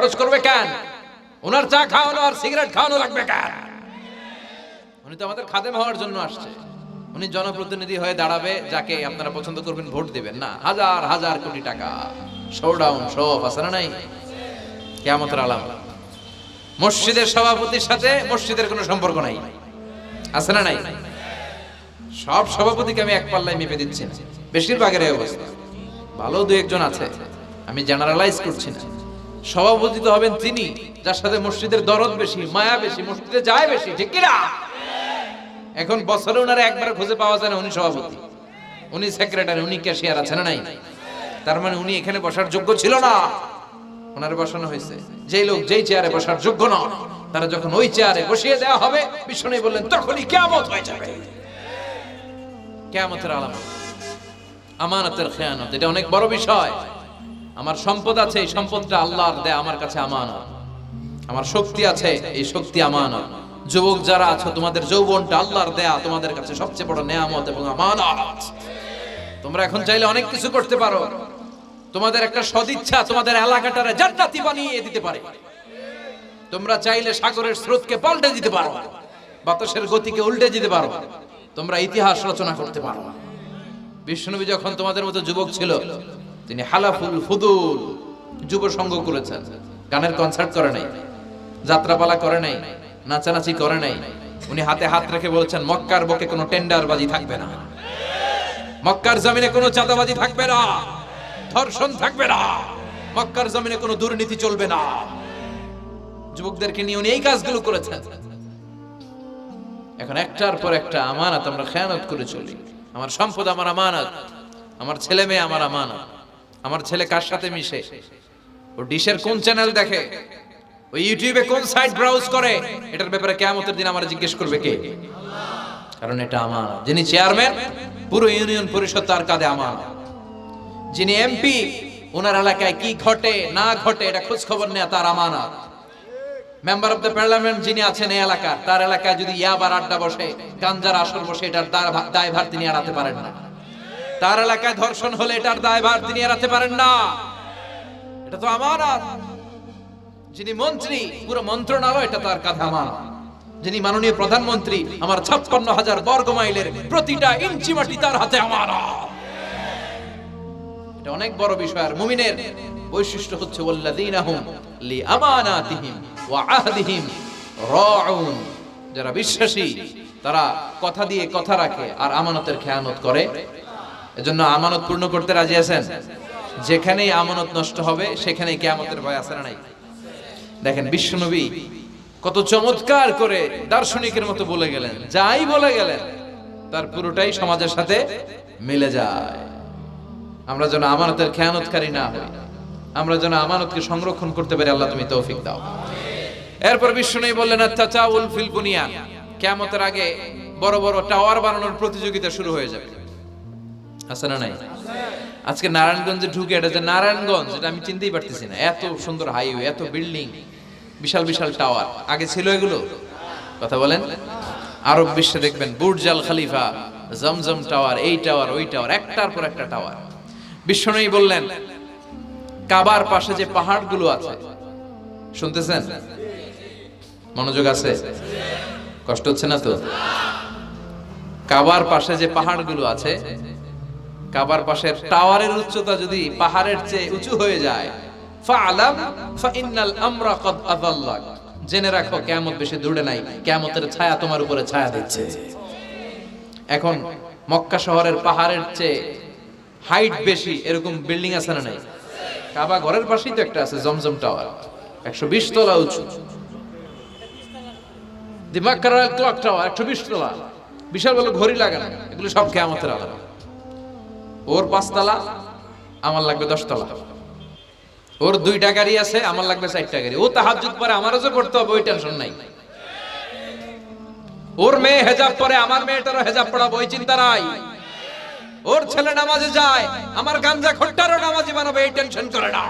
খরচ করবে কেন? ওনার চা খাওয়ানো আর সিগারেট খাওয়ানো লাগবে কেন? উনি তো আমাদের খাদেম হওয়ার জন্য আসছে। উনি জনপ্রতিনিধি হয়ে দাঁড়াবে, যাকে আপনারা পছন্দ করবেন ভোট দিবেন না। হাজার হাজার কোটি টাকা শোডাউন সব আছে না নাই? কিয়ামতের আলামত। মসজিদের সভাপতির সাথে মসজিদের কোনো সম্পর্ক নাই, আছে না নাই? সব সভাপতিকে আমি এক পাল্লায় মেপে দিচ্ছি না, বেশিরভাগের এই অবস্থা। ভালো দু একজন আছে, আমি জেনারেলাইজ করছি না। সভাপতি তো হবেন তিনি যার সাথে মসজিদের দরদ বেশি, মায়া বেশি, মসজিদে যায় বেশি, ঠিক কিনা? এখন বছরে ওনারা একবার খুঁজে পাওয়া যায় না উনি সভাপতি, উনি সেক্রেটারি, উনি ক্যাশিয়ার, আছে না নাই? তার মানে উনি এখানে বসার যোগ্য ছিল না, ওনারে বসানো হয়েছে। যেই লোক যেই চেয়ারে বসার যোগ্য না, তারা যখন ওই চেয়ারে বসিয়ে দেওয়া হবে, বিষ্ণু বললেন তখনই কিয়ামত হয়ে যাবে। কিয়ামতের আলামত আমানতের খেয়ানত, এটা অনেক বড় বিষয়। আমার সম্পদ আছে, এই সম্পদটা আল্লাহর দেয়া আমার কাছে আমানত। আমার শক্তি আছে, এই শক্তি আমানত। যুবক যারা আছো, তোমাদের যৌবনটা আল্লাহর দেয়া তোমাদের কাছে সবচেয়ে বড় নেয়ামত এবং আমানত। তোমরা এখন চাইলে অনেক কিছু করতে পারো। তোমাদের একটা সদিচ্ছা তোমাদের এলাকাটারে জান্নাতি বানিয়ে দিতে পারে। তোমরা চাইলে সাগরের স্রোতকে পাল্টে দিতে পারো, বাতাসের গতিকে উল্টে দিতে পারো, তোমরা ইতিহাস রচনা করতে পারো। বিষ্ণুনবী যখন তোমাদের মতো যুবক ছিল, তিনি হালাফুল ফুদুল যুব সংঘ করেছেন। গানের কনসার্ট করে নাই, যাত্রাপালা করে নাই, নাচানাচি করে নাই। উনি হাতে হাত রেখে বলেছেন মক্কার বুকে কোনো টেন্ডারবাজি থাকবে না, মক্কার জমিনে কোনো চাঁদাবাজি থাকবে না, ধর্ষণ থাকবে না, মক্কার জমিনে কোনো দুর্নীতি চলবে না। যুবকদেরকে নিয়ে উনি এই কাজগুলো করেছেন। এখন একটার পর একটা আমানত আমরা খেয়ানত করে চলি। আমার সম্পদ আমার আমানত, আমার ছেলে মেয়ে আমার আমানত। আমার ছেলে কার সাথে মিশে, ও ডিশের কোন চ্যানেল দেখে, ও ইউটিউবে কোন সাইট ব্রাউজ করে, এটার ব্যাপারে কিয়ামতের দিন আমার জিজ্ঞেস করবে কে? কারণ এটা আমানত। যিনি চেয়ারম্যান, পুরো ইউনিয়ন পরিষদ তার কাঁধে আমানত। যিনি এমপি, ওনার এলাকায় কি ঘটে না ঘটে এটা খোঁজ খবর নেওয়া তার আমানত। মেম্বার অফ দ্য পার্লামেন্ট যিনি আছেন এই এলাকার, তার এলাকায় যদি ইয়াবার আড্ডা বসে, গাঞ্জার আসর বসে, এটার দায়ভার তিনি এড়াতে পারেন না। তার এলাকায় ধর্ষণ হলে এটার দায়ভার তিনি এড়াতে পারেন না। এটা তো আমানত। যিনি মন্ত্রী, পুরো মন্ত্রণালয় এটা তার কাঁধে আমানত। যিনি মাননীয় প্রধানমন্ত্রী, আমার 56,000 বর্গ মাইলের প্রতিটা ইঞ্চি মাটি তার হাতে আমানত। এটা অনেক বড় বিষয়। আর মুমিনের বৈশিষ্ট্য হচ্ছে ওয়াল্লাযীনা হুম লিআমানাতিহিম ওয়া আহদিহিম রাউন। যারা বিশ্বাসী তারা কথা দিয়ে কথা রাখে আর আমানতের খেয়ানত করে। এজন্য আমানত পূর্ণ করতে রাজি আছেন? যেখানেই আমানত নষ্ট হবে সেখানেই কিয়ামতের ভয় আছে না নাই? দেখেন বিশ্বনবী কত চমৎকার করে দার্শনিকের মতো বলে গেলেন, যাই বলে গেলেন তার পুরোটাই সমাজের সাথে মিলে যায়। আমরা যেন আমানতের খেয়ানতকারী না হই, আমরা যেন আমানতকে সংরক্ষণ করতে পারি। আল্লাহ তুমি তৌফিক দাও। এরপর বিষ্ণু বললেন আত-তাচাউল ফিল বুনিয়ান, কিয়ামতের আগে বড় বড় টাওয়ার বানানোর প্রতিযোগিতা শুরু হয়ে যাবে। আছে না নাই? আজকে নারায়ণগঞ্জে ঢুকে, এটা যে নারায়ণগঞ্জ এটা আমি চিনতেই পারতেছি না। এত সুন্দর হাইওয়ে, এত বিল্ডিং, বিশাল বিশাল টাওয়ার, আগে ছিল এগুলো? কথা বলেন। আরব বিশ্বে দেখবেন বুর্জ আল খলিফা, জমজম টাওয়ার, এই টাওয়ার ওই টাওয়ার, একটার পর একটা টাওয়ার। বিষ্ণু বললেন কাবার পাশে যে পাহাড়গুলো আছে, শুনতেছেন? মনোযোগ আছে? কষ্ট হচ্ছে না তো? কাবার পাশে যে পাহাড়গুলো আছে, কাবার পাশের টাওয়ারের উচ্চতা যদি পাহাড়ের চেয়ে উঁচু হয়ে যায়, ফাআলাম ফাইন্নাল আমরা কদ আযাল্লাক, জেনে রাখো কিয়ামত বেশি দূরে নাই, কিয়ামতের ছায়া তোমার উপরে ছায়া দিচ্ছে। এখন মক্কা শহরের পাহাড়ের চেয়ে হাইট বেশি এরকম বিল্ডিং আছে না নাই? কাবা ঘরের পাশেই তো একটা আছে, জমজম টাওয়ার, 120 তলা উঁচু। দিমাক্কার ক্লক টাওয়ার 120 তলা, বিশাল বড় ঘড়ি লাগানো। এগুলো সব কিয়ামতের আলামত। ওর 5 তলা, আমার লাগবে 10 তলা। ওর 2টা গাড়ি আছে, আমার লাগবে 4টা গাড়ি। ও তাহাজ্জুদ পড়ে, আমারও যে পড়তে হবে ওই টেনশন নাই। ওর মেয়ে হেজাব পরে, আমার মেয়েটারও হেজাব পড়াবো ওই চিন্তা নাই। ওর ছেলে নামাজে যায়, আমার গাঞ্জা খট্টারও নামাজি বানাবে এই টেনশন করে না।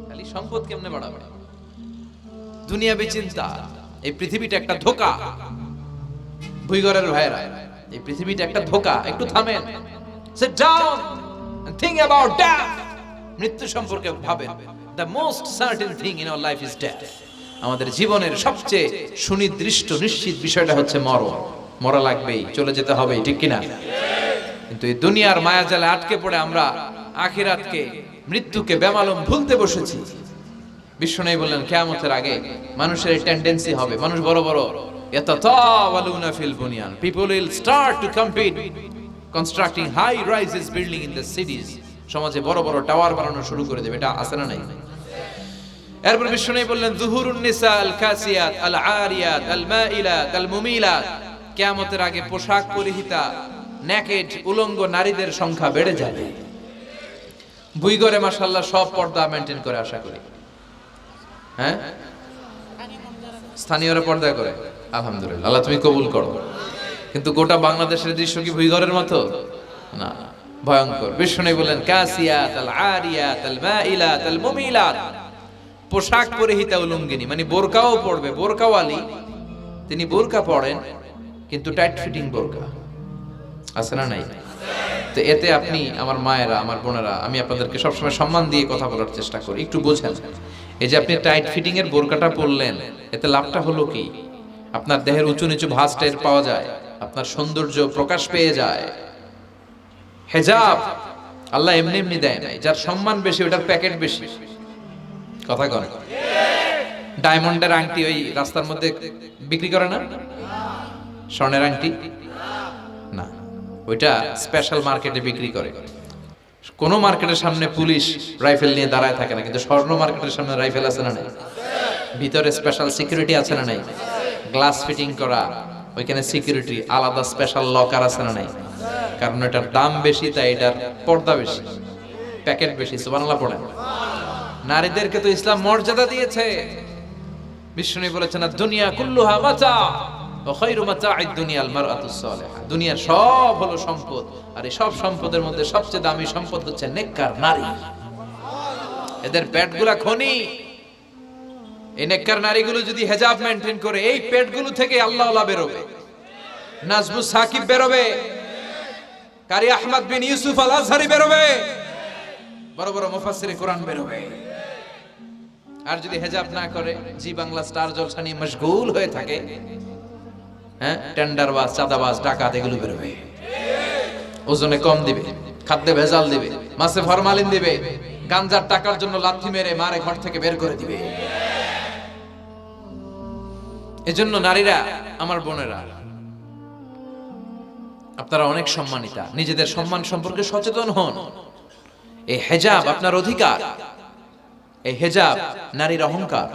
খালি সম্পদ কেমনে বাড়াবে, দুনিয়াবি চিন্তা। এই পৃথিবীটা একটা ধোঁকা। ভুইগরের ভাইরা, এই পৃথিবীটা একটা ধোঁকা। একটু থামেন, sit down and think about death. মৃত্যু সম্পর্কে ভাবেন। The most certain thing in our life is death. আমাদের জীবনের সবচেয়ে সুনির্দিষ্ট নিশ্চিত বিষয়টা হচ্ছে মরণ। মরা লাগবেই, চলে যেতে হবে, ঠিক কিনা? কিন্তু এই দুনিয়ার মায়াজালে আটকে পড়ে আমরা আখিরাতকে, মৃত্যুকে বেমালুম ভুলতে বসেছি। বিশ্বনবী বললেন কিয়ামতের আগে মানুষের এই টেন্ডেন্সি হবে, মানুষ বড় বড় ইয়াতাতাওয়ালুনা ফিল বুনিয়ান, people will start to compete constructing high rises building in the cities. সমাজে বড় বড় টাওয়ার বানানো শুরু করে দেবে, এটা আছে না নাই? এরপর বিশ্বনবী বললেন যুহুরুন নিসা আল কাসিয়াত আল আরিয়াত আল মাইলাত আল মুমিলাত, কিয়ামতের আগে পোশাক পরিহিতা নেকেড উলঙ্গ নারীদের সংখ্যা বেড়ে যাবে। বুইগরে মাশাআল্লাহ সব পর্দা মেইনটেইন করে, আশা করি। হ্যাঁ, স্থানীয়রা পর্দা করে, আলহামদুলিল্লাহ, আল্লাহ তুমি কবুল করো। কিন্তু গোটা বাংলাদেশের দৃশ্য কি ভুইগরের মতো? না, ভয়ঙ্কর। বিশ্বনবী বলেন কাসিয়াত আল আরিয়াত আল মাইলাত আল মুমিলাত, পোশাক পরিহিতা উলঙ্গিনী, মানে বোরকাও পড়বে, বোরকাওয়ালি। তিনি বোরকা পড়েন কিন্তু টাইট ফিটিং বোরকা, আছে না নাই? তো এতে আপনি, আমার মায়েরা, আমার বোনেরা, আমি আপনাদেরকে সবসময় সম্মান দিয়ে কথা বলার চেষ্টা করি, একটু বোঝেন। এই যে আপনি টাইট ফিটিং এর বোরকাটা পরলেন, এতে লাভটা হলো কি? আপনার দেহের উঁচু নিচু ভাঁজ টের পাওয়া যায়, আপনার সৌন্দর্য প্রকাশ পেয়ে যায়। হেজাব আল্লাহ এমনি এমনি দেয় নাই, যার সম্মান বেশি ওটার প্যাকেট বেশি। কথা কন। ডায়মন্ডের আংটি ওই রাস্তার মধ্যে বিক্রি করে না? স্বর্ণের আংটি না, ওইটা স্পেশাল মার্কেটে বিক্রি করে। কোন মার্কেটের সামনে পুলিশ রাইফেল নিয়ে দাঁড়ায় থাকে না, কিন্তু স্বর্ণ মার্কেটের সামনে রাইফেল আছে না নাই? ভিতরে স্পেশাল সিকিউরিটি আছে না নাই? গ্লাস ফিটিং করা, ওইখানে সিকিউরিটি আলাদা, স্পেশাল লকার আছে না নাই? কারণ এটার দাম বেশি, তাই এটার পর্দা বেশি, প্যাকেট বেশি। সুবহানাল্লাহ পড়েন। নারীদেরকে তো ইসলাম মর্যাদা দিয়েছে। বিষ্ণু বলেছেন দুনিয়া কুল্লুহা মাতা ওয়া খায়রু মাতা'আদ দুনিয়াল মারআতুস সালিহা। দুনিয়ার সব হলো সম্পদ, আর এই সব সম্পদের মধ্যে সবচেয়ে দামি সম্পদ হচ্ছে নেককার নারী। এদের পেটগুলা খনি। এই নেককার নারীগুলো যদি হিজাব মেইনটেইন করে, এই পেটগুলো থেকে আল্লাহওয়ালা বেরোবে, নাজমু সাকিব বেরোবে, কারি আহমদ বিন ইউসুফ আল আজহারি বেরোবে, বড় বড় মুফাসসিরে কোরআন বেরোবে। আর যদি হিজাব না করে, জি বাংলা স্টার জলসা নিয়ে মশগুল হয়ে থাকে, হ্যাঁ, টেন্ডারবাজ, চাঁদাবাজ, ডাকাত, এগুলো বেরোবে। ওজনে কম দিবে, খাদ্যে ভেজাল দিবে, মাছে ফরমালিন দিবে, গাঞ্জার টাকার জন্য লাথি মেরে মারে ঘর থেকে বের করে দিবে। এজন্য নারীরা, আমার বোনেরা, আপনারা অনেক সম্মানিতা, নিজেদের সম্মান সম্পর্কে সচেতন হন। এই হিজাব আপনার অধিকার। এই হিজাব নারীর অহংকার,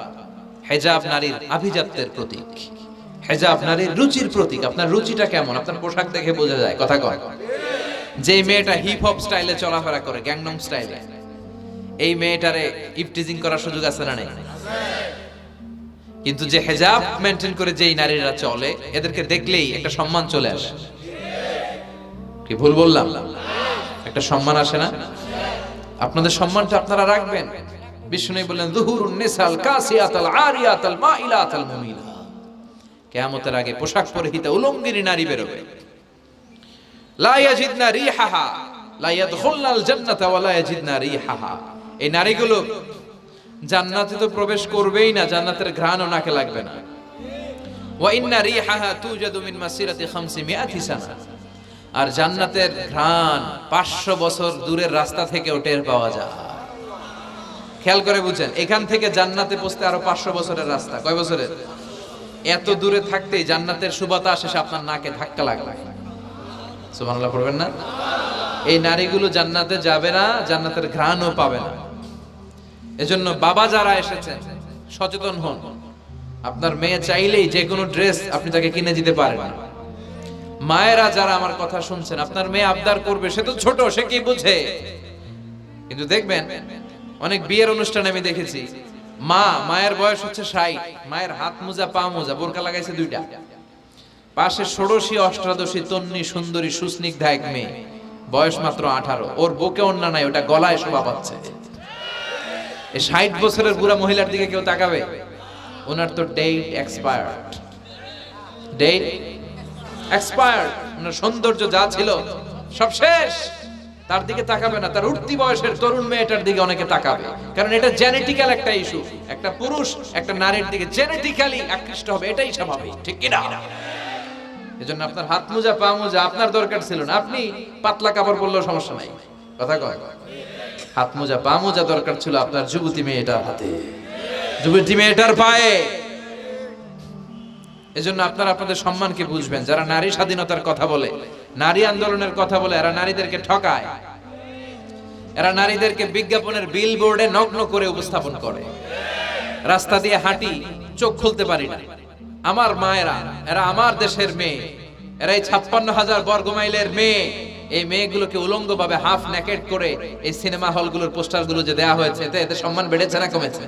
হিজাব নারীর আভিজাত্যের প্রতীক, হিজাব নারীর রুচির প্রতীক। আপনার রুচিটা কেমন আপনার পোশাক দেখে বোঝা যায়। কথা কয়, যে মেয়েটা হিপ হপ স্টাইলে চলাফেরা করে, গ্যাংনম স্টাইলে, এই মেয়েটারে ইফটিজিং করার সুযোগ আছে না নেই? কিন্তু যে হিজাব মেইনটেইন করে যেই নারীরা চলে, এদেরকে দেখলেই একটা সম্মান চলে আসে। কি ভুল বললাম? একটা সম্মান আসে না? আপনাদের সম্মানটা আপনারা রাখবেন। বিষ্ণু বললেন যুহুরুন নিসাল কাসিয়াত আল আরিয়াত আল মাইলাত আল মুমিলা, কিয়ামতের আগে পোশাক পরিহিতা উলঙ্গিনী নারী বেরোবে। লা ইয়াজিদনা রিহাহা লা ইয়াদখুলনাল জান্নাতা ওয়া লা ইয়াজিদনা রিহাহা। এই নারীগুলো জান্নাতে তো প্রবেশ করবেই না, জান্নাতের ঘ্রাণও নাকে লাগবে না। ওয়া ইন্না রিহাহা তুজাদু মিন মাসিরাতি 500 সানা। আর জান্নাতের ঘ্রাণ 500 বছর দূরের রাস্তা থেকেও টের পাওয়া যায়। খেয়াল করে বুঝেন, এখান থেকে জান্নাতে পৌঁছতে আরো 500 বছরের রাস্তা। কয় বছরের? এত দূরে থাকতেই জান্নাতের সুবাতাস এসে আপনার নাকে ধাক্কা লাগবে। সুবহানাল্লাহ পড়বেন না? এই নারীগুলো জান্নাতে যাবে না, জান্নাতের ঘ্রাণও পাবে না। এজন্য বাবা যারা এসেছেন, সচেতন হন। আপনার মেয়ে চাইলেই যে কোনো ড্রেস আপনি তাকে কিনে দিতে পারেন না। মায়েরা যারা আমার কথা শুনছেন, আপনার মেয়ে আবদার করবে, সে তো ছোট, সে কি বুঝে? কিন্তু দেখবেন অনেক বিয়ের অনুষ্ঠানে আমি দেখেছি, মায়ের বয়স হচ্ছে 60, মায়ের হাত মোজা, পা মোজা, বোরকা লাগাইছে 2টা, পাশে ষোড়শী, অষ্টাদশী, তন্নি, সুন্দরী, সুস্নিগ্ধা এক মেয়ে, বয়স মাত্র 18, ওর বুকে ওন্না নাই, ওটা গলায় শোভা পাচ্ছে। এই 60 বছরের বুড়া মহিলার দিকে কেউ তাকাবে? ওনার তো ডেট এক্সপায়ার্ড, ডেট এক্সপায়ার্ড। ওনার সৌন্দর্য যা ছিল সব শেষ। তার দিকে তাকাবে না, তার উঠতি বয়সের তরুণ মেয়েটার দিকে অনেকে তাকাবে, কারণ এটা জেনেটিক্যাল একটা ইস্যু। একটা পুরুষ একটা নারীর দিকে জেনেটিক্যালি আকৃষ্ট হবে, এটাই স্বাভাবিক, ঠিক কি না? এজন্য আপনার হাত মোজা পা মোজা আপনার দরকার ছিল না, আপনি পাতলা কাপড় পরলেও সমস্যা নাই। কথা কয়, হাত মোজা পা মোজা দরকার ছিল আপনার যুবতী মেয়েটার হাতে, যুবতী মেয়েটার পায়ে। এজন্য আপনারা আপনাদের সম্মানকে বুঝবেন। যারা নারী স্বাধীনতার কথা বলে, নারী আন্দোলনের কথা বলে, এরা নারীদেরকে ঠকায়, এরা নারীদেরকে বিজ্ঞাপনের বিলবোর্ডে নগ্ন করে উপস্থাপন করে। রাস্তা দিয়ে হাঁটি, চোখ খুলতে পারি না। আমার মায়েরা, এরা আমার দেশের মেয়ে, এরা এই 56,000 বর্গ মাইলের মেয়ে। এই মেয়েগুলোকে উলঙ্গ ভাবে হাফ নেকেড করে এই সিনেমা হলগুলোর পোস্টারগুলো যে দেয়া হয়েছে, এতে সম্মান বেড়েছে না কমেছে?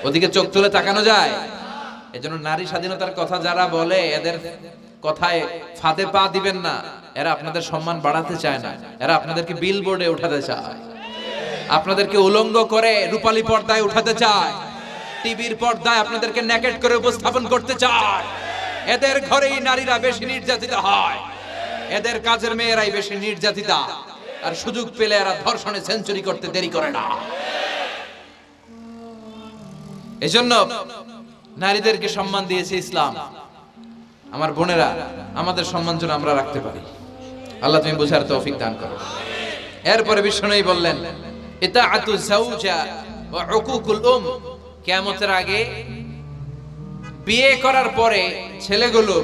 ওদিকে চোখ তুলে তাকানো যায়? এজন্য নারী স্বাধীনতার কথা যারা বলে, এদের কথায় ফাঁদে পা দিবেন না। এরা আপনাদের সম্মান বাড়াতে চায় না, এরা আপনাদেরকে বিলবোর্ডে উঠাতে চায়, আপনাদেরকে উলঙ্গ করে রূপালী পর্দায় উঠাতে চায়, টিভির পর্দায় আপনাদেরকে নেকেড করে উপস্থাপন করতে চায়। এদের ঘরেই নারীরা বেশি নির্যাতিত হয়, এদের কাজের মেয়েরাই বেশি নির্যাতিতা, আর সুযোগ পেলে এরা ধর্ষণে সেঞ্চুরি করতে দেরি করে না। এজন্য নারীদেরকে সম্মান দিয়েছে ইসলাম। আমার বোনেরা, আমাদের সম্মান যেন আমরা রাখতে পারি। আল্লাহ তুমি বুঝার তৌফিক দান করো। এরপরে বিশ্বনবী বললেন, ইতাআতু যাওজা ওয়া উকুকুল উম। কিয়ামতের আগে বিয়ে করার পরে ছেলেগুলো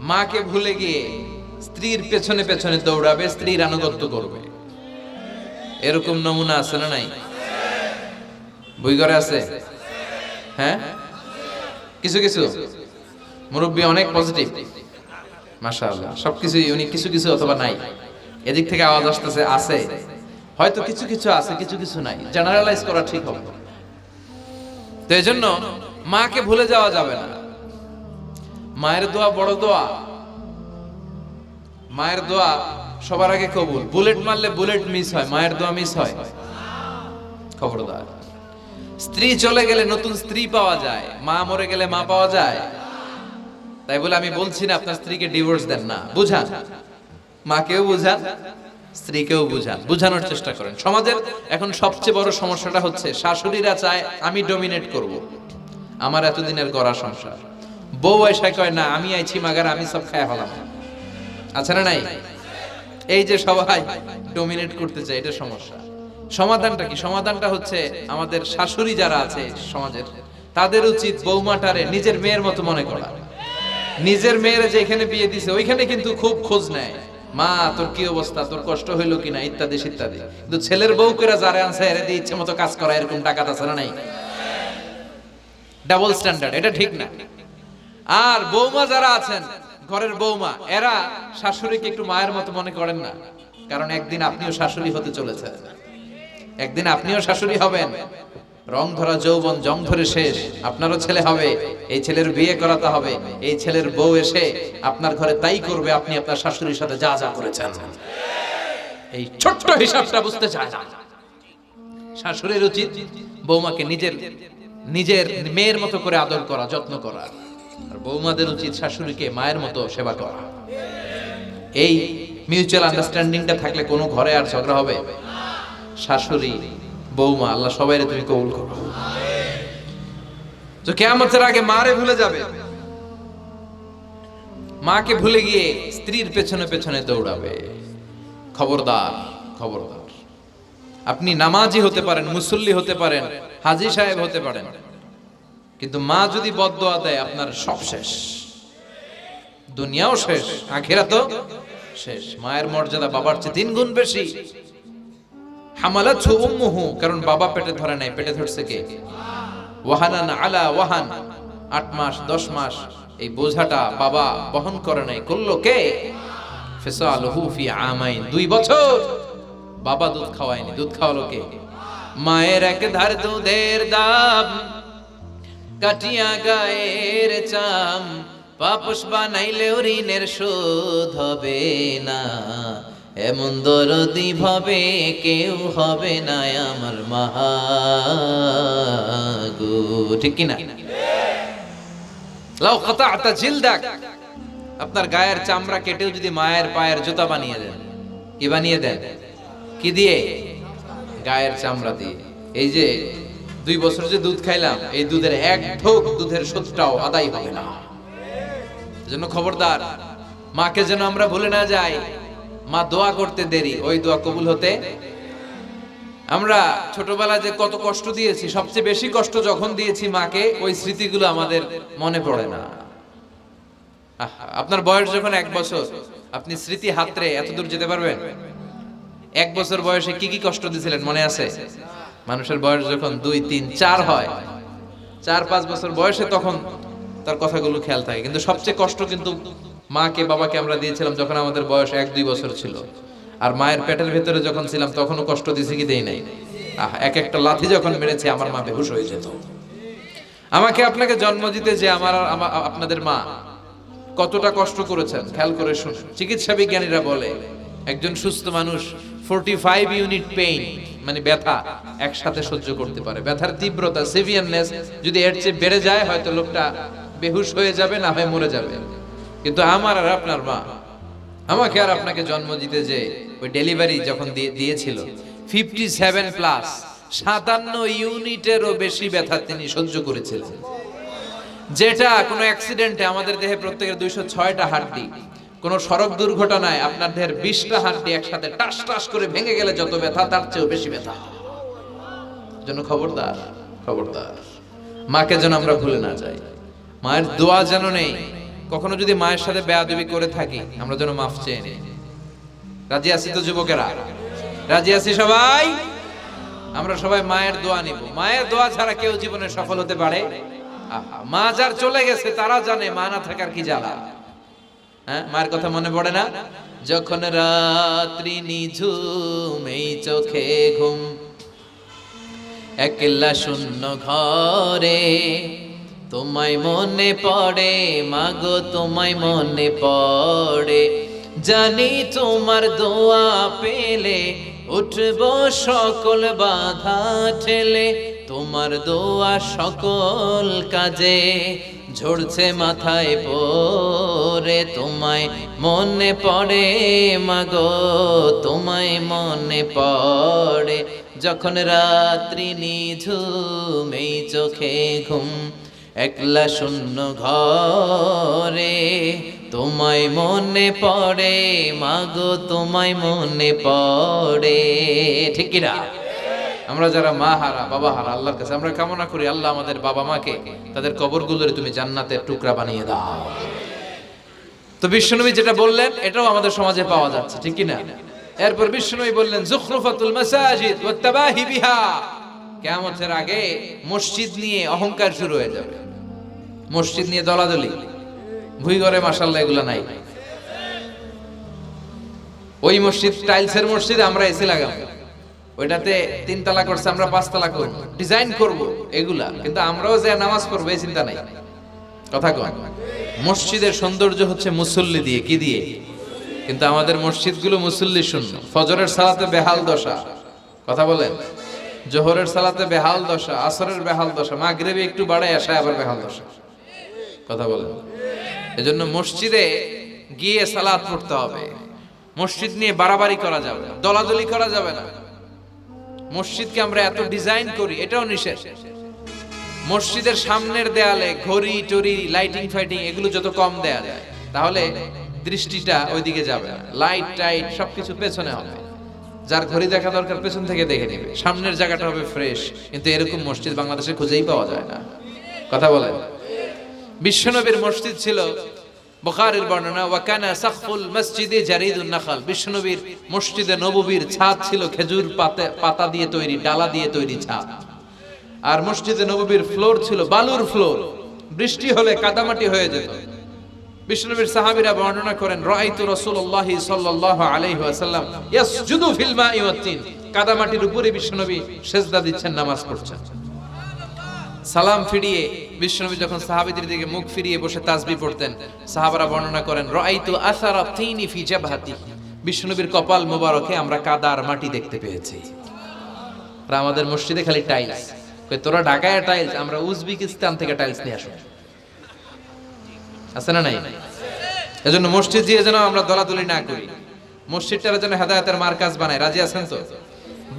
মাকে ভুলে গিয়ে স্ত্রীর পেছনে পেছনে দৌড়াবে, স্ত্রীর আনুগত্য করবে। এরকম নমুনা আছে না নাই? বই ঘরে আছে? হ্যাঁ, কিছু কিছু মুরব্বী অনেক পজিটিভ, মাশাআল্লাহ। সবকিছু ইউনিক, কিছু কিছু অথবা নাই। এদিক থেকে আওয়াজ আসতেছে আছে, হয়তো কিছু কিছু আছে, কিছু কিছু নাই। জেনারেলাইজ করা ঠিক হবে। তো এজন্য মাকে ভুলে যাওয়া যাবে না। মায়ের দোয়া বড় দোয়া, মায়ের দোয়া সবার আগে কবুল। বুলেট মারলে বুলেট মিস হয়, মায়ের দোয়া মিস হয়? খবরদার। স্ত্রী চলে গেলে নতুন স্ত্রী পাওয়া যায়, মা মরে গেলে মা পাওয়া যায়? তাই বলে আমি বলছি না আপনার স্ত্রীকে ডিভোর্স দেন না, বুঝান, মাকেও বুঝান, স্ত্রীকেও বুঝান, বুঝানোর চেষ্টা করেন। সমাজের এখন সবচেয়ে বড় সমস্যাটা হচ্ছে শাশুড়িরা চায় আমি ডমিনেট করব, আমার এতদিনের গড়া সংসার। বউ এসে কয় না, আমি আইছি মাগার, আমি সব খায় হলাম। আচ্ছা না নাই? এই যে সবাই ডমিনেট করতে চায়, এটা সমস্যা। সমাধানটা কি? সমাধানটা হচ্ছে আমাদের শাশুড়ি যারা আছে সমাজের, তাদের উচিত বৌমাটারে নিজের মেয়ের মতো মনে করা। নিজের মেয়ের যেখানে বিয়ে দিছে ওইখানে কিন্তু খুব খোঁজ নেয়, মা তোর কি অবস্থা, তোর কষ্ট হইলো কিনা, ইত্যাদি ইত্যাদি। কিন্তু ছেলের বউ করে যারা আনছে এর দিয়ে ইচ্ছে মতো কাজ করা, এরকম টাকা আছে না নাই? ডাবল স্ট্যান্ডার্ড, এটা ঠিক না। আর বৌমা যারা আছেন, ঘরের বৌমা, এরা শাশুড়িকে একটু মায়ের মতো মনে করেন না, কারণ একদিন আপনিও শাশুড়ি হতে চলেছেন, একদিন আপনিও শাশুড়ি হবেন। রং ধরা যৌবন জং ধরে শেষ, আপনারও ছেলে হবে, এই ছেলের বিয়ে করাতে হবে, এই ছেলের বউ এসে আপনার ঘরে তাই করবে আপনি আপনার শাশুড়ির সাথে যা যা করেছেন। এই ছোট্ট হিসাবটা বুঝতে চায় না। শাশুড়ির উচিত বৌমাকে নিজের নিজের মেয়ের মতো করে আদর করা, যত্ন করা, আর বৌমাদের উচিত শাশুড়িকে মায়ের মতো সেবা করা। এই মিউচুয়াল আন্ডারস্ট্যান্ডিংটা থাকলে কোনো ঘরে আর ঝগড়া হবে? শাশুড়ি বৌমা, আল্লাহ সবাইরে তুমি কবুল করো। তো কিয়ামতের আগে মারে ভুলে যাবে, মাকে ভুলে গিয়ে স্ত্রীর পেছনে পেছনে দৌড়াবে। খবরদার, খবরদার। আপনি নামাজি হতে পারেন, মুসল্লি হতে পারেন, হাজী সাহেব হতে পারেন, কিন্তু মা যদি বদদোয়া দেয় আপনার সব শেষ, দুনিয়াও শেষ, আখিরাতও শেষ। মায়ের মর্যাদা বাবার চেয়ে 3 গুণ বেশি। হামালাতহু উম্মুহু, কারণ বাবা পেটে ধরে নাই, পেটে ধরছে কে? ওয়াহানান আলা ওয়াহান, 8 মাস 10 মাস এই বোঝাটা বাবা বহন করে নাই, করলো কে? ফিসালুহু ফি আমাইন, 2 বছর বাবা দুধ খাওয়ায়নি, দুধ খাওয়ালো কে? মায়ের এক ধার দুধের দাম, কাটিয়া গায়ের চাম, পাপস বানাইলেও ঋণের শোধ হবে না, এমন দরদি ভাবে কেউ হবে না আমার মা গো, ঠিক কিনা? লাউ কাতা'তা জিলদাক, আপনার গায়ের চামড়া কেটেও যদি মায়ের পায়ের জুতা বানিয়ে দেন, কি বানিয়ে দেন? কি দিয়ে? গায়ের চামড়া দিয়ে। এই যে 2 বছর যে দুধ খাইলাম, এই দুধের এক ঢোক দুধের সুদটাও আদায় হবে না। এজন্য খবরদার, মাকে যেন আমরা ভুলে না যাই। মা দোয়া করতে দেরি, ওই দোয়া কবুল হতে। আমরা ছোটবেলায় যে কত কষ্ট দিয়েছি, সবচেয়ে বেশি কষ্ট যখন দিয়েছি মাকে, ওই স্মৃতিগুলো আমাদের মনে পড়ে না। আপনার বয়স যখন 1 বছর, আপনি স্মৃতি হাতরে এত দূর যেতে পারবেন? 1 বছর বয়সে কি কি কষ্ট দিয়েছিলেন মনে আছে? মানুষের বয়স যখন 2, 3, 4 হয়, 4-5 বছর বয়সে, তখন তার কথাগুলো খেয়াল থাকে। কিন্তু সবচেয়ে কষ্ট কিন্তু মাকে বাবাকে আমরা দিয়েছিলাম যখন আমাদের বয়স 1-2 বছর ছিল। আর মায়ের পেটের ভেতরে যখন ছিলাম তখনও কষ্ট দিয়েছি কি দেই নাই? এক একটা লাথি যখন মেরেছে আমার মা বেহুশ হয়ে যেত। আমাকে আপনাকে জন্ম দিতে যে আপনাদের মা কতটা কষ্ট করেছেন খেয়াল করে শুনুন। চিকিৎসা বিজ্ঞানীরা বলে একজন সুস্থ মানুষ 45 ইউনিট পেইন, মানে ব্যথা, একসাথে সহ্য করতে পারে। ব্যথার তীব্রতা, সিভিয়ারনেস যদি এর চেয়ে বেড়ে যায়, হয়তো লোকটা বেহুশ হয়ে যাবে, না হয় মরে যাবে। কিন্তু আমার আর আপনার মা আমাকে আর আপনাকে জন্ম দিতে যে ওই ডেলিভারি যখন দিয়েছিল, 57+, 57 ইউনিটেরও বেশি ব্যথা তিনি সহ্য করেছিলেন। যেটা কোনো অ্যাক্সিডেন্টে আমাদের দেহে প্রত্যেকের 206টা হাড্ডি, কোন সড়ক দুর্ঘটনায় আপনার দেহের 20টা হাড্ডি একসাথে টাস টাস করে ভেঙে গেলে যত ব্যথা, তার চেয়েও বেশি ব্যথা। জন্য খবরদার, খবরদার, মাকে যেন আমরা ভুলে না যাই। মায়ের দোয়া যেন নেই। কখনো যদি মায়ের সাথে বেয়াদবি করে থাকি, আমরা যেন মাফ চেয়ে নিই। রাজি আছি তো যুবকেরা? রাজি আছি সবাই? আমরা সবাই মায়ের দোয়া নিব। মায়ের দোয়া ছাড়া কেউ জীবনে সফল হতে পারে? মা যার চলে গেছে তারা জানে মা না থাকার কি জ্বালা। হ্যাঁ, মায়ের কথা মনে পড়ে না? যখন রাত্রি নিঝুম, এই চোখে ঘুম, একলা শূন্য ঘরে, তোমায় মনে পড়ে মাগো, তোমায় মনে পড়ে। জানি তোমার দোয়া পেলে উঠবো সকল বাধা ঠেলে, তোমার দোয়া সকল কাজে ঝরছে মাথায় পড়ে। তোমায় মনে পড়ে মাগো, তোমায় মনে পড়ে। যখন রাত্রি নিঝুম, এই চোখে ঘুম, একলা শূন্য ঘরে, তোমায় মনে পড়ে মাগো, তোমায় মনে পড়ে। ঠিক কি না? আমরা যারা মা হারা, বাবা হারা, আল্লাহর কাছে আমরা কামনা করি, আল্লাহ আমাদের বাবা মাকে, তাদের কবরগুলোরে তুমি জান্নাতের টুকরা বানিয়ে দাও। তো বিশ্বনবী যেটা বললেন এটাও আমাদের সমাজে পাওয়া যাচ্ছে, ঠিক কি না? এরপর বিশ্বনবী বললেন যুখরুফাতুল মাসাজিদ ওয়াত তাবাহি বিহা, কিয়ামতের আগে মসজিদ নিয়ে অহংকার শুরু হয়ে যাবে। মসজিদ নিয়ে দলাদলি, ভুই ঘরে মাশাআল্লাহ এগুলা নাই। ওই মসজিদ টাইলসের মসজিদ, আমরা এসি লাগাবো, ওইটাতে 3 তলা করছে, আমরা 5 তলা করব, ডিজাইন করব, এগুলা। কিন্তু আমরাও যে নামাজ পড়বো এই চিন্তা নাই। কথা কন, মসজিদের সৌন্দর্য হচ্ছে মুসল্লি দিয়ে, কি দিয়ে? কিন্তু আমাদের মসজিদগুলো মুসল্লি শূন্য। ফজরের সালাতে বেহাল দশা, কথা বলেন। জোহরের সালাতে বেহাল দশা, আসরের বেহাল দশা, মাগরিবে একটু বাড়ায় আসে আবার বেহাল দশা, কথা বলেন। এজন্য মসজিদে গিয়ে সালাত পড়তে হবে। মসজিদ নিয়ে বাড়াবাড়ি করা যাবে না, দলাদলি করা যাবে না। মসজিদকে আমরা এত ডিজাইন করি, এটাও নিষেধ। মসজিদের সামনের দেয়ালে ঘড়ি টড়ি, লাইটিং ফাইটিং, এগুলো যত কম দেয়া যায়, তাহলে দৃষ্টিটা ওইদিকে যাবে না। লাইট টাইট সবকিছু পেছনে হবে। যার ঘড়ি দেখা দরকার পেছন থেকে দেখে নেবে, সামনের জায়গাটা হবে ফ্রেশ। কিন্তু এরকম মসজিদ বাংলাদেশে খুঁজেই পাওয়া যায় না, কথা বলেন। বিশ্বনবীর মসজিদ ছিল, বুখারীর বর্ণনা, ওয়া কানা সাকফুল মসজিদে জারিদুন নাখাল, বিশ্বনবীর মসজিদে নববীর ছাদ ছিল খেজুর পাতা দিয়ে তৈরি, ডালা দিয়ে তৈরি ছাদ। আর মসজিদে নববীর ফ্লোর ছিল বালুর ফ্লোর, বৃষ্টি হলে কাদামাটি হয়ে যেত। বিশ্বনবীর সাহাবীরা বর্ণনা করেন, রাআইতু রাসূলুল্লাহ সাল্লাল্লাহু আলাইহি ওয়াসাল্লাম ইয়াসজুদু ফিল মাই ওয়াত তিন, কাদামাটির উপরে বিশ্বনবী সিজদা দিচ্ছেন, নামাজ পড়ছেন। সালাম ফিরিয়ে বিশ্বনবী যখন সাহাবীদের দিকে মুখ ফিরিয়ে বসে তাসবিহ পড়তেন, সাহাবারা বর্ণনা করেন, রাআইতু আসারা তিনি ফি জাবহাতি, বিশ্বনবীর কপাল মোবারকে আমরা কাদার মাটি দেখতে পেয়েছি। আর আমাদের মসজিদে খালি টাইলস। কই তোরা ঢাকায় টাইলস, আমরা উজবেকিস্তান থেকে টাইলস নিয়ে আসি, আছে না নাই? এজন্য মসজিদ দিয়ে যেন আমরা দলাদলি না করি। মসজিদটার জন্য হেদায়েতের মার্কাজ বানায়, রাজি আছেন তো?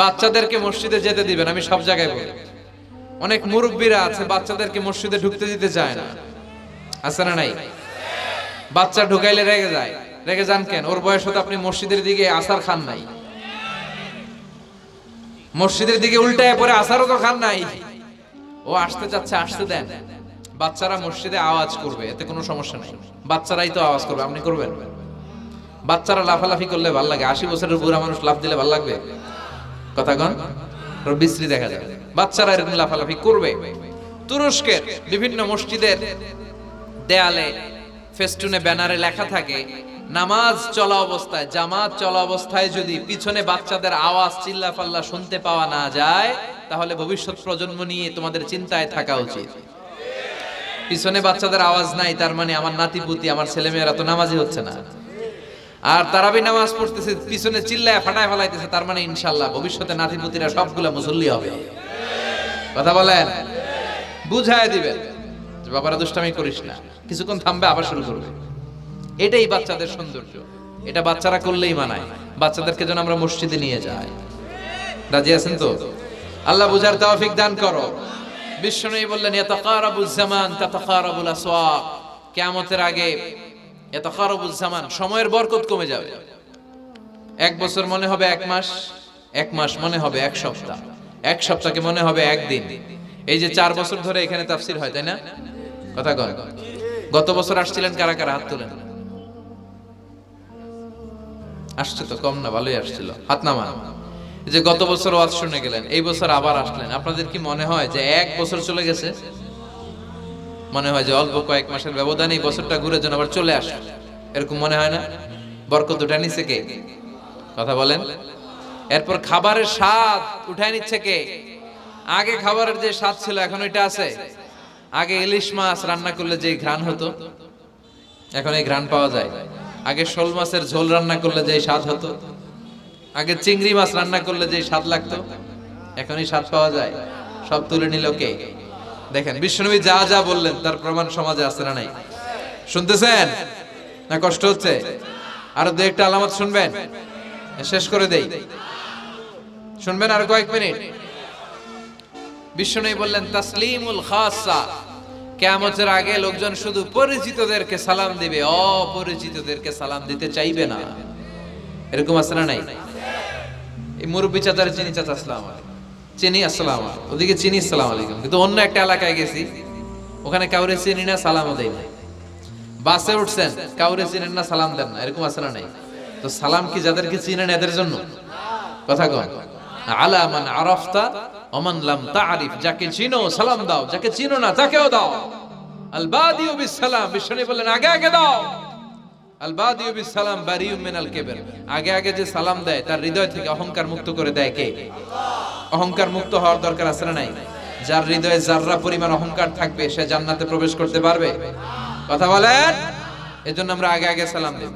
বাচ্চাদেরকে মসজিদে যেতে দিবেন, আমি সব জায়গায় বলি। অনেক মুরব্বীরা আছে বাচ্চাদেরকে মসজিদে ঢুকতে দিতে চায় না, আছে না নাই? বাচ্চা ঢুকাইলে রেগে যায়। রেগে যান কেন? ওর বয়স হতো আপনি মসজিদের দিকে আসার খান নাই, মসজিদের দিকে উল্টায় পরে আসারও তো খান নাই। ও আসতে চাচ্ছে, আসতে দেন। বাচ্চারা মসজিদে আওয়াজ করবে, এতে কোনো সমস্যা নাই। বাচ্চারাই তো আওয়াজ করবে, আপনি করবেন? বাচ্চারা লাফালাফি করলে ভাল লাগে। 80 বছরের বুড়া মানুষ লাফ দিলে ভাল লাগবে? কথা কন, বিশ্রী দেখা যায়। বাচ্চারা এরকম লাফালাফি করবে। তুরস্কের বিভিন্ন মসজিদের দেয়ালে ফেস্টুনে ব্যানারে লেখা থাকে, নামাজ চলা অবস্থায়, জামাত চলা অবস্থায় যদি পিছনে বাচ্চাদের আওয়াজ চিল্লাফাল্লা শুনতে পাওয়া না যায়, তাহলে ভবিষ্যৎ প্রজন্ম নিয়ে তোমাদের চিন্তায় থাকা উচিত। পিছনে বাচ্চাদের আওয়াজ নাই, তার মানে আমার নাতিপুতি, আমার ছেলেমেয়েরা তো নামাজি হচ্ছে না। আর তারাবি নামাজ পড়তেছে, পিছনে চিল্লায় ফাটায় ফেলাইতেছে, তার মানে ইনশাআল্লাহ ভবিষ্যতে নাতিপুতিরা সবগুলা মুসল্লি হবে। কথা বলেন, বুঝায় দিবেন যে বাবারা দুষ্টামি করিস না, কিছুক্ষণ থামবে আবার শুরু করবে। এটাই বাচ্চাদের সৌন্দর্য, এটা বাচ্চারা করলেই মানায়। বাচ্চাদেরকে যেন আমরা মসজিদে নিয়ে যাই, রাজি আছেন তো? আল্লাহ বুঝার তৌফিক দান করো। বিশ্বনবী বললেন, ইয়াতাকারাবুজ জামান তাতাকারাবুল আসওয়াক, কিয়ামতের আগে ইয়াতাকারাবুজ জামান, সময়ের বরকত কমে যাবে। 1 বছর মনে হবে 1 মাস, 1 মাস মনে হবে 1 সপ্তাহ, 1 সপ্তাহকে মনে হবে 1 দিন। এই যে 4 বছর ধরে এখানে তাফসীর হয়, তাই না? কথা কন। গত বছর আসছিলেন কারা কারা? হাত তোলেন। আসছে তো কম না, ভালোই আসছিল, হাত নামান। যে গত বছর ওয়াজ শুনে গেলেন, এই বছর আবার আসলেন, আপনাদের কি মনে হয় যে 1 বছর চলে গেছে? মনে হয় যে অল্প কয়েক মাসের ব্যবধানে এই বছরটা ঘুরে যেন আবার চলে আসে, এরকম মনে হয় না? বরকত উঠায় নিচ্ছে কে? কথা বলেন। এরপর খাবারের স্বাদ উঠায় নিচ্ছে কে? আগে খাবারের যে স্বাদ ছিল এখন ওইটা আছে? আগে ইলিশ মাছ রান্না করলে যে ঘ্রাণ হতো, এখন এই ঘ্রাণ পাওয়া যায়? আগে শোল মাছের ঝোল রান্না করলে যে স্বাদ হতো, আগে চিংড়ি মাছ রান্না করলে যে স্বাদ লাগতো, এখন এই স্বাদ পাওয়া যায়? সব তুলে নিল কে? দেখেন বিশ্বনবী যা যা বললেন তার প্রমাণ সমাজে আছে না নাই? শুনতেছেন না? কষ্ট হচ্ছে? আরো 2-1টা আলামত শুনবেন, শেষ করে দেই। শুনবেন আর কয়েক মিনিট? বিশ্বনবী বললেন, তাসলিমুল খাসা, কিয়ামতের আগে লোকজন শুধু পরিচিতদেরকে সালাম দিবে, অপরিচিতদেরকে সালাম দিতে চাইবে না। এরকম আছে না নাই? এই মুরব্বী চাচারে চিনি, চাচা আসসালামু আলাইকুম, চিনি আসসালামু আলাইকুম, ওদিকে চিনি আসসালামু আলাইকুম, কিন্তু অন্য একটা এলাকায় গেছি, ওখানে কাউরে চিনি না, সালামও দেই না। বাসে উঠছেন, কাউরে চিনেন না, সালাম দেন না, এরকম আছে না নাই? তো সালাম কি যাদেরকে চিনেন এদের জন্য? কথা কন। আলা মান আরাফতা ওমান লাম তারিফ, যাকে চিনো সালাম দাও, যাকে চিনো না তাকেও দাও। আল বাদিউ বিস সালাম, বিশ্বনবী বললেন আগে আগে দাও। আল বাদিউ বিস সালাম বারিউম মিনাল কিবর, আগে আগে যে সালাম দেয় তার হৃদয় থেকে অহংকার মুক্ত করে দেয় কে? অহংকার মুক্ত হওয়ার দরকার আছে না নাই? যার হৃদয়ে যাররা পরিমাণ অহংকার থাকবে সে জান্নাতে প্রবেশ করতে পারবে? কথা বলেন। এজন্য আমরা আগে আগে সালাম দেব।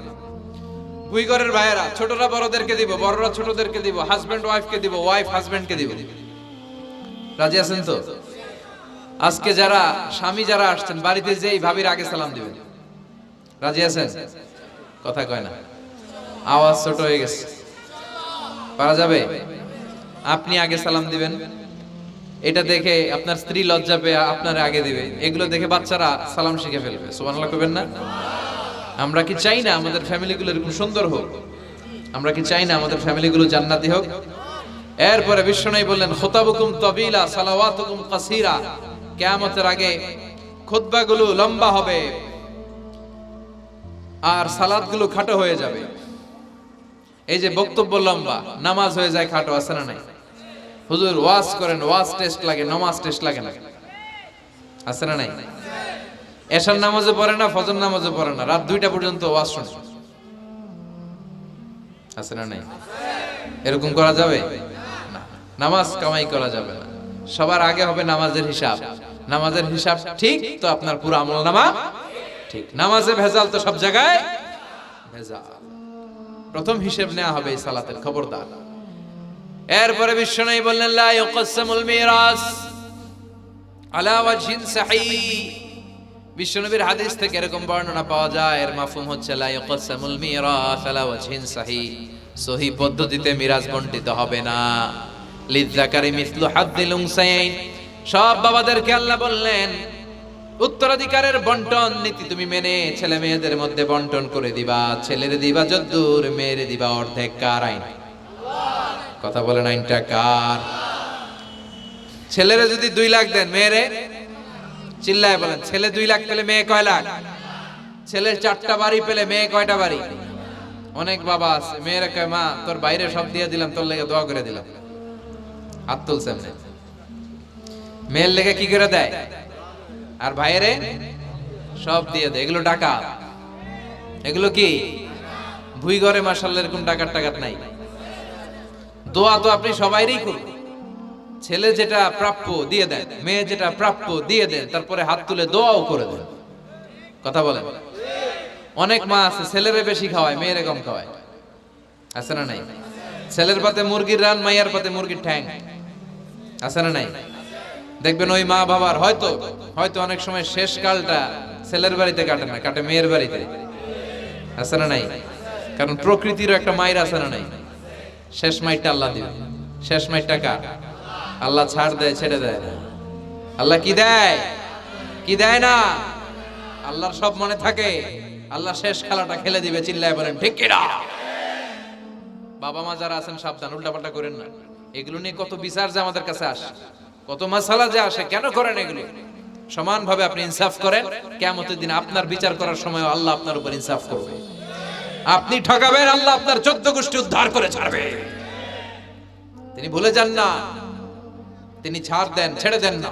দুই ঘরের ভাইয়েরা, ছোটরা বড়দেরকে দিব, বড়রা ছোটদেরকে দিব, হাজবেন্ড ওয়াইফকে দিব, ওয়াইফ হাজবেন্ডকে দিব। রাজি আছেন তো? আজকে যারা স্বামী যারা আসছেন, বাড়িতে যেই ভাবির আগে সালাম দিবেন। রাজি আছেন? কথা কয় না, আওয়াজ ছোট হয়ে গেছে, পারা যাবে? আপনি আগে সালাম দিবেন, এটা দেখে আপনার স্ত্রী লজ্জা পেয়ে আপনার আগে দিবে, এগুলো দেখে বাচ্চারা সালাম শিখে ফেলবে। সুবহানাল্লাহ কইবেন না? আমরা কি চাই না আমাদের ফ্যামিলিগুলো এরকম সুন্দর হোক? আমরা কি চাই না আমাদের ফ্যামিলিগুলো জান্নাতি হোক? এরপরে বিশ্বনবী বললেন, খুতাবুকুম তাবিলা সালাওয়াতুকুম কাসীরা, কিয়ামতের আগে খুতবাগুলো লম্বা হবে আর সালাতগুলো খাটো হয়ে যাবে। এই যে বক্তব্য লম্বা, নামাজ হয়ে যায় খাটো, আছে না নাই? হুজুর ওয়াজ করেন, ওয়াজ টেস্ট লাগে, নামাজ টেস্ট লাগে না, আছে না নাই? এশার নামাজে পড়ে না, ফজর নামাজে পড়ে না, রাত 2টা পর্যন্ত ওয়াজ শুনে, আছে না নাই? এরকম করা যাবে না। নামাজ কামাই করা যাবে না। সবার আগে হবে নামাজের হিসাব। নামাজের হিসাব ঠিক তো আপনার পুরো আমলনামা ঠিক। নামাজে ভেজাল তো সব জায়গায় ভেজাল। প্রথম হিসাব নেওয়া হবে এই সালাতের, খবরদার। এরপরে বিশ্বনবী বললেন, লা ইউকাসসামুল মিরাস আলা ওয়াজহিন সাহিহ, বিশ্বনবীর হাদিস থেকে এরকম বর্ণনা পাওয়া যায়, এর মাফহুম হচ্ছে লা ইয়াকসামুল মিরাস আলা ওয়াজহিন সহিহ, সহিহ পদ্ধতিতে মিরাজ বণ্টিত হবে না। লিযযাকারি মিসলু হাদ্দিল উনসায়াইন, সব বাবাদেরকে আল্লাহ বললেন উত্তরাধিকারের বন্টন নীতি তুমি মেনে ছেলে মেয়েদের মধ্যে বন্টন করে দিবা। ছেলের দিবা যদ্দুর, মেয়ের দিবা অর্ধেক। কার আইন? কথা বলেন, আইনটা কার? ছেলেরা যদি 2 লাখ দেন, মেয়েরে চিল্লায় বলেন, ছেলে 2 লাখ পেলে মেয়ে কয় লাখ? ছেলের 4টা বাড়ি পেলে মেয়ে কয়টা বাড়ি? অনেক বাবা আছে মেয়েরা কয় মা তোর বাইরে সব দিয়ে দিলাম, তোর লেগে দোয়া করে দিলাম। হাত তুলছে এমনি। মেয়ের লেগে কি করে দেয়? আর ভাইরে সব দিয়ে দেয়। এগুলো টাকা, এগুলো কি ভুই ঘরে মাশাআল্লাহ এরকম টাকার টাকাত নাই। দোয়া তো আপনি সবাইরই করুন। ছেলে যেটা প্রাপ্য দিয়ে দেন, মেয়ে যেটা প্রাপ্য দিয়ে দেন, তারপরে হাত তুলে দোয়াও করে দেন। কথা বলেন। অনেক মা আছে ছেলেরে বেশি খাওয়ায়, মেয়েরে কম খাওয়ায়, আছে না নাই? ছেলের পাতে মুরগির রান, মাইয়ার পাতে মুরগির ঠ্যাং, আছে না নাই? দেখবেন ওই মা বাবার হয়তো অনেক সময় শেষ কালটা ছেলের বাড়িতে কাটে না, কাটে মেয়ের বাড়িতে, আছে না নাই? কারণ প্রকৃতির একটা মায়ের আছে না নাই? শেষ মাইরটা আল্লাহ দিবে। শেষ মাইরটা কার? আল্লাহ ছাড় দেয়, ছেড়ে দেয় না। আল্লাহ কি দেয়? কি দেয় না? আল্লাহর সব মনে থাকে। আল্লাহ শেষ খেলাটা খেলে দিবে। চিল্লায় বলেন ঠিক কিনা? বাবা মা যারা আছেন সাবধান, উল্টাপাল্টা করেন না। এগুলো নিয়ে কত বিচার যে আমাদের কাছে আসে, কত মাসালা যে আসে। কেন করেন এগুলো? সমানভাবে আপনি ইনসাফ করেন, কিয়ামতের দিন আপনার বিচার করার সময় আল্লাহ আপনার উপর ইনসাফ করবে। আপনি ঠকাবেন, আল্লাহ আপনার 14 গোষ্ঠী উদ্ধার করে ছাড়বে। তিনি ভুলে যান না, তিনি ছাড় দেন, ছেড়ে দেন না।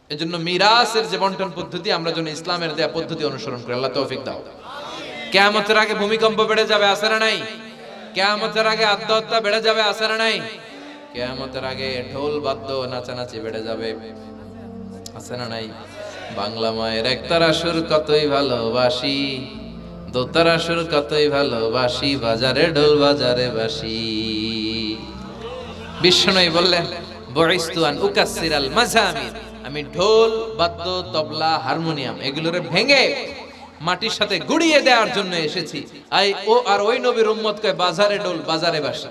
এজন্য মিরাসের যে বন্টন পদ্ধতি, আমরা যেন ইসলামের দেয়া পদ্ধতি অনুসরণ করি। আল্লাহ তৌফিক দাও। কিয়ামতের আগে ভূমিকম্প বেড়ে যাবে, আছে না নাই? কিয়ামতের আগে আত্মহত্যা বেড়ে যাবে, আছে না নাই? কিয়ামতের আগে ঢোল বাদ্য নাচানাচি বেড়ে যাবে, আছে না নাই? বাংলা মায়ের একতারা সুর কতই ভালোবাসি, দোতারা সুর কতই ভালোবাসি, বাজারে ঢোল বাজারে বাসি। বিষ্ণুই বললেন বুইস্তু আন উকাসসিরাল মাযামির, আমি ঢোল বাদ্য তবলা হারমোনিয়াম এগুলোরে ভেঙে মাটির সাথে গুড়িয়ে দেওয়ার জন্য এসেছি। আর ওই নবীর উম্মত কয় বাজারে ঢোল বাজারে বাসি।